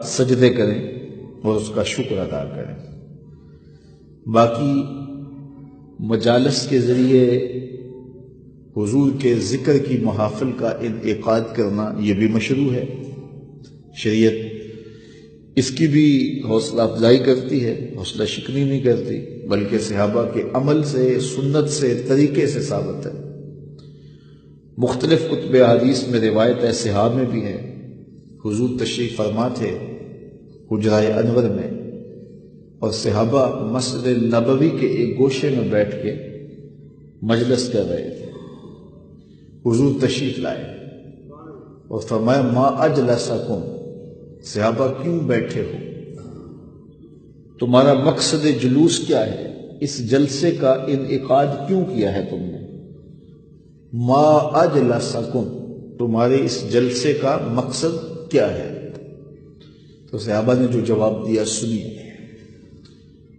سجدے کریں اور اس کا شکر ادا کریں۔ باقی مجالس کے ذریعے حضور کے ذکر کی محافل کا انعقاد کرنا یہ بھی مشروع ہے۔ شریعت اس کی بھی حوصلہ افزائی کرتی ہے، حوصلہ شکنی نہیں کرتی، بلکہ صحابہ کے عمل سے، سنت سے، طریقے سے ثابت ہے۔ مختلف کتب احادیث میں روایت ہے، صحابہ میں بھی ہے، حضور تشریف فرما تھے حجرہ انور میں، اور صحابہ مسجد نبوی کے ایک گوشے میں بیٹھ کے مجلس کر رہے تھے۔ حضور تشریف لائے اور فرمایا ما اجلسکم، صحابہ کیوں بیٹھے ہو؟ تمہارا مقصد جلوس کیا ہے؟ اس جلسے کا انعقاد کیوں کیا ہے تم نے؟ ما اجلسکم، تمہارے اس جلسے کا مقصد کیا ہے؟ تو صحابہ نے جو جواب دیا سنیے۔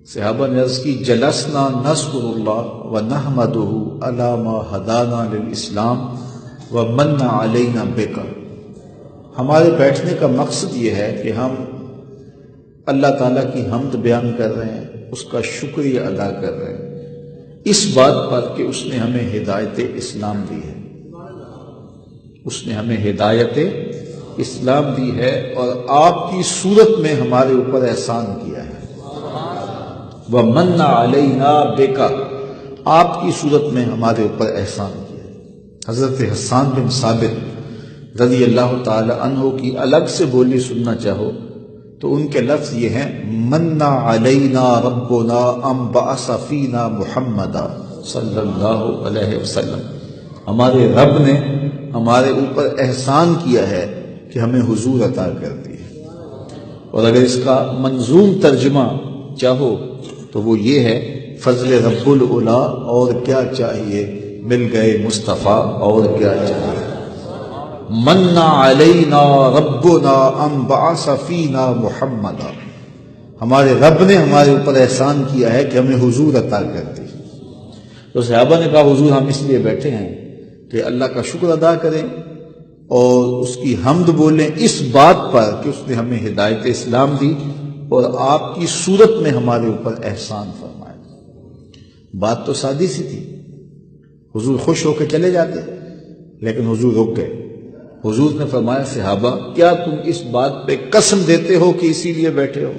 صحابہ نے عرض کی جلسنا نذکر اللہ ونحمدہ علی ما ہدانا للاسلام ومن علینا بک، ہمارے بیٹھنے کا مقصد یہ ہے کہ ہم اللہ تعالیٰ کی حمد بیان کر رہے ہیں، اس کا شکریہ ادا کر رہے ہیں اس بات پر کہ اس نے ہمیں ہدایت اسلام دی ہے، اس نے ہمیں ہدایت اسلام دی ہے اور آپ کی صورت میں ہمارے اوپر احسان کیا ہے۔ وَمَنَّ عَلَيْنَا بِكَ، آپ کی صورت میں ہمارے اوپر احسان کیا ہے۔ حضرت حسان بن ثابت رضی اللہ تعالی عنہ کی الگ سے بولی سننا چاہو تو ان کے لفظ یہ ہیں مَنَّ عَلَيْنَا رَبُّنَا أَن بَعَثَ فِينَا مُحَمَّدًا صلی اللہ علیہ وسلم، ہمارے رب نے ہمارے اوپر احسان کیا ہے کہ ہمیں حضور عطا کر دی ہے۔ اور اگر اس کا منظوم ترجمہ چاہو تو وہ یہ ہے فضل رب العلا، اور کیا چاہیے، مل گئے مصطفیٰ، اور کیا چاہیے۔ من علینا ربنا ان بعث فینا محمدا، ہمارے رب نے ہمارے اوپر احسان کیا ہے کہ ہمیں حضور عطا کر دی۔ تو صحابہ نے کہا حضور ہم اس لیے بیٹھے ہیں کہ اللہ کا شکر ادا کریں اور اس کی حمد بولیں اس بات پر کہ اس نے ہمیں ہدایت اسلام دی اور آپ کی صورت میں ہمارے اوپر احسان فرمایا۔ بات تو سادی سی تھی، حضور خوش ہو کے چلے جاتے، لیکن حضور رک گئے۔ حضور نے فرمایا صحابہ کیا تم اس بات پہ قسم دیتے ہو کہ اسی لیے بیٹھے ہو؟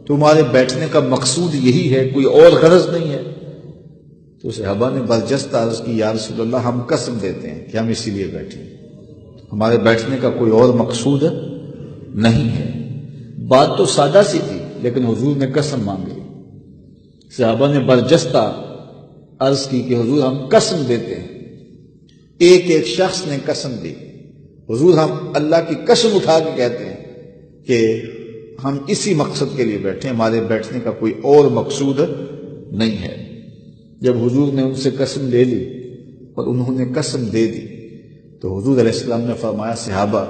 تمہارے بیٹھنے کا مقصود یہی ہے، کوئی اور غرض نہیں ہے؟ تو صحابہ نے برجستہ عرض کی یا رسول اللہ ہم قسم دیتے ہیں کہ ہم اسی لیے بیٹھے ہیں، ہمارے بیٹھنے کا کوئی اور مقصود نہیں ہے۔ بات تو سادہ سی تھی لیکن حضور نے قسم مانگی۔ صحابہ نے برجستہ عرض کی کہ حضور ہم قسم دیتے ہیں۔ ایک ایک شخص نے قسم دی، حضور ہم اللہ کی قسم اٹھا کے کہتے ہیں کہ ہم اسی مقصد کے لیے بیٹھے ہیں، ہمارے بیٹھنے کا کوئی اور مقصود نہیں ہے۔ جب حضور نے ان سے قسم لے لی اور انہوں نے قسم دے دی تو حضور علیہ السلام نے فرمایا صحابہ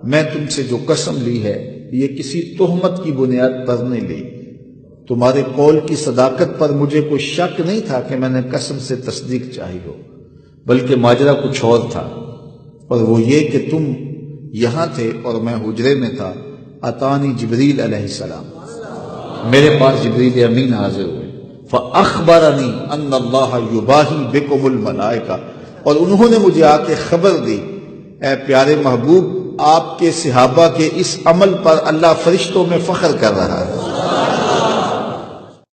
میں تم سے جو قسم لی ہے یہ کسی تہمت کی بنیاد پر نہیں لی، تمہارے قول کی صداقت پر مجھے کوئی شک نہیں تھا کہ میں نے قسم سے تصدیق چاہی ہو، بلکہ ماجرا کچھ اور تھا، اور وہ یہ کہ تم یہاں تھے اور میں حجرے میں تھا، اتانی جبریل علیہ السلام، میرے پاس جبریل امین حاضر ہوئے، فاخبرنی ان اللہ یباہی بکم الملائکہ، اور انہوں نے مجھے آ کے خبر دی اے پیارے محبوب آپ کے صحابہ کے اس عمل پر اللہ فرشتوں میں فخر کر رہا ہے۔